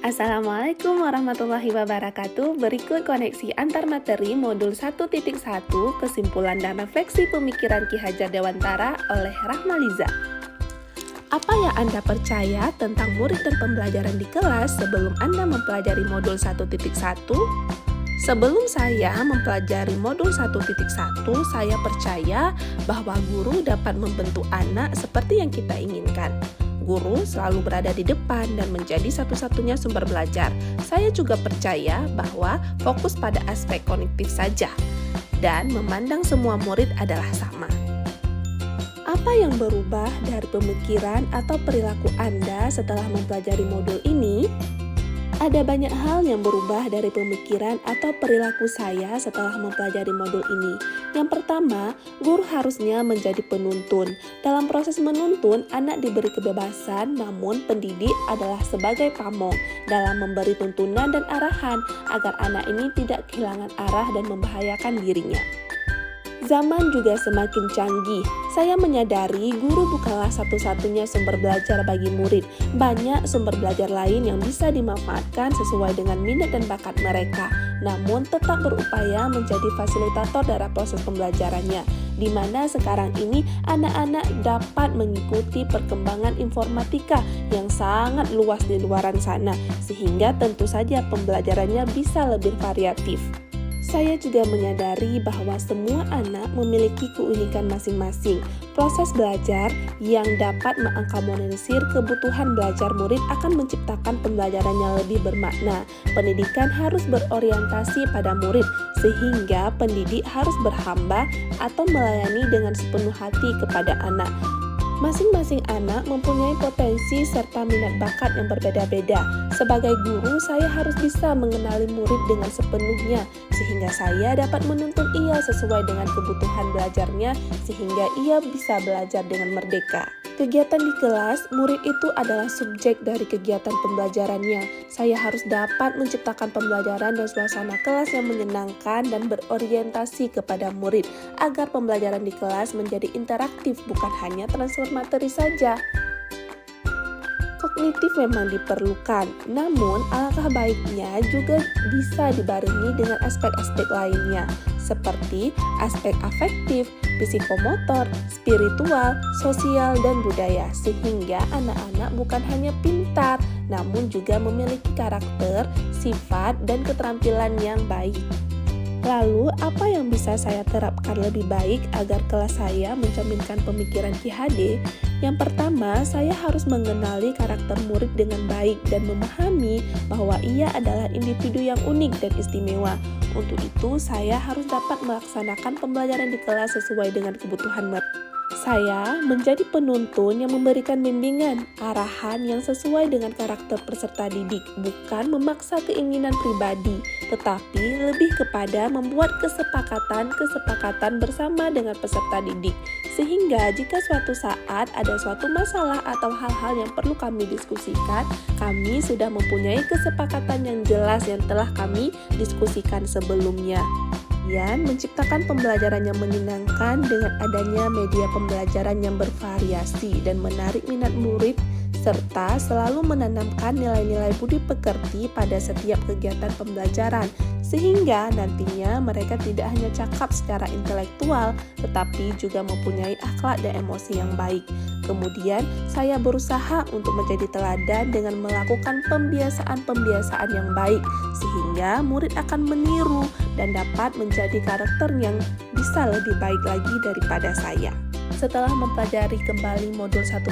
Assalamualaikum warahmatullahi wabarakatuh. Berikut koneksi antar materi modul 1.1 kesimpulan dan refleksi pemikiran Ki Hajar Dewantara oleh Rahmaliza. Apa yang Anda percaya tentang murid dan pembelajaran di kelas sebelum Anda mempelajari modul 1.1? Sebelum saya mempelajari modul 1.1, saya percaya bahwa guru dapat membentuk anak seperti yang kita inginkan. Guru selalu berada di depan dan menjadi satu-satunya sumber belajar. Saya juga percaya bahwa fokus pada aspek kognitif saja dan memandang semua murid adalah sama. Apa yang berubah dari pemikiran atau perilaku Anda setelah mempelajari modul ini? Ada banyak hal yang berubah dari pemikiran atau perilaku saya setelah mempelajari modul ini. Yang pertama, guru harusnya menjadi penuntun. Dalam proses menuntun, anak diberi kebebasan, namun pendidik adalah sebagai pamong dalam memberi tuntunan dan arahan agar anak ini tidak kehilangan arah dan membahayakan dirinya. Zaman juga semakin canggih. Saya menyadari guru bukanlah satu-satunya sumber belajar bagi murid. Banyak sumber belajar lain yang bisa dimanfaatkan sesuai dengan minat dan bakat mereka, namun tetap berupaya menjadi fasilitator dalam proses pembelajarannya, di mana sekarang ini anak-anak dapat mengikuti perkembangan informatika yang sangat luas di luaran sana, sehingga tentu saja pembelajarannya bisa lebih variatif. Saya juga menyadari bahwa semua anak memiliki keunikan masing-masing. Proses belajar yang dapat mengakomodir kebutuhan belajar murid akan menciptakan pembelajaran yang lebih bermakna. Pendidikan harus berorientasi pada murid, sehingga pendidik harus berhamba atau melayani dengan sepenuh hati kepada anak. Masing-masing anak mempunyai potensi serta minat bakat yang berbeda-beda. Sebagai guru, saya harus bisa mengenali murid dengan sepenuhnya, sehingga saya dapat menuntun ia sesuai dengan kebutuhan belajarnya, sehingga ia bisa belajar dengan merdeka. Kegiatan di kelas, murid itu adalah subjek dari kegiatan pembelajarannya. Saya harus dapat menciptakan pembelajaran dan suasana kelas yang menyenangkan dan berorientasi kepada murid, agar pembelajaran di kelas menjadi interaktif, bukan hanya transfer materi saja. Kognitif memang diperlukan, namun alangkah baiknya juga bisa dibarengi dengan aspek-aspek lainnya, seperti aspek afektif, psikomotor, spiritual, sosial, dan budaya, sehingga anak-anak bukan hanya pintar, namun juga memiliki karakter, sifat, dan keterampilan yang baik. Lalu, apa yang bisa saya terapkan lebih baik agar kelas saya mencerminkan pemikiran Ki HD? Yang pertama, saya harus mengenali karakter murid dengan baik dan memahami bahwa ia adalah individu yang unik dan istimewa. Untuk itu, saya harus dapat melaksanakan pembelajaran di kelas sesuai dengan kebutuhan mereka. Saya menjadi penuntun yang memberikan bimbingan, arahan yang sesuai dengan karakter peserta didik, bukan memaksa keinginan pribadi, tetapi lebih kepada membuat kesepakatan bersama dengan peserta didik. Sehingga jika suatu saat ada suatu masalah atau hal-hal yang perlu kami diskusikan, kami sudah mempunyai kesepakatan yang jelas yang telah kami diskusikan sebelumnya. Kemudian, menciptakan pembelajaran yang menyenangkan dengan adanya media pembelajaran yang bervariasi dan menarik minat murid, serta selalu menanamkan nilai-nilai budi pekerti pada setiap kegiatan pembelajaran, sehingga nantinya mereka tidak hanya cakap secara intelektual, tetapi juga mempunyai akhlak dan emosi yang baik. Kemudian, saya berusaha untuk menjadi teladan dengan melakukan pembiasaan-pembiasaan yang baik, sehingga murid akan meniru dan dapat menjadi karakter yang bisa lebih baik lagi daripada saya. Setelah mempelajari kembali modul 1.1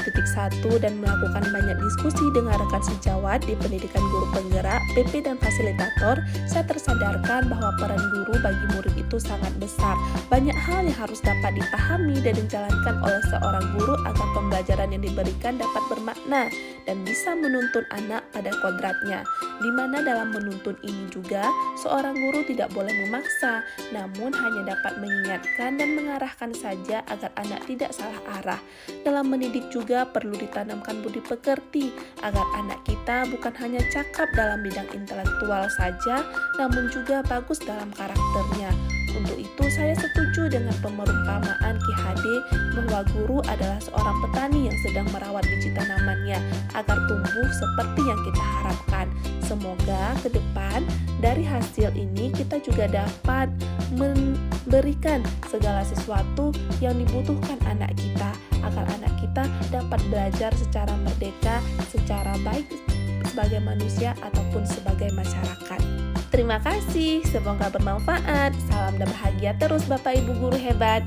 dan melakukan banyak diskusi dengan rekan sejawat di pendidikan guru penggerak, PP dan fasilitator, saya tersadarkan bahwa peran guru bagi murid itu sangat besar. Banyak hal yang harus dapat dipahami dan dijalankan oleh seorang guru agar pembelajaran yang diberikan dapat bermakna dan bisa menuntun anak pada kodratnya. Di mana dalam menuntun ini juga, seorang guru tidak boleh memaksa, namun hanya dapat mengingatkan dan mengarahkan saja agar anak tidak salah arah. Dalam mendidik juga perlu ditanamkan budi pekerti agar anak kita bukan hanya cakap dalam bidang intelektual saja, namun juga bagus dalam karakternya. Untuk itu saya setuju dengan pemerumpamaan Ki HD bahwa guru adalah seorang petani yang sedang merawat biji tanamannya agar tumbuh seperti yang kita harapkan. Semoga ke depan dari hasil ini kita juga dapat memberikan segala sesuatu yang dibutuhkan anak kita, agar anak kita dapat belajar secara merdeka, secara baik sebagai manusia ataupun sebagai masyarakat. Terima kasih, semoga bermanfaat. Salam dan bahagia terus Bapak Ibu guru hebat.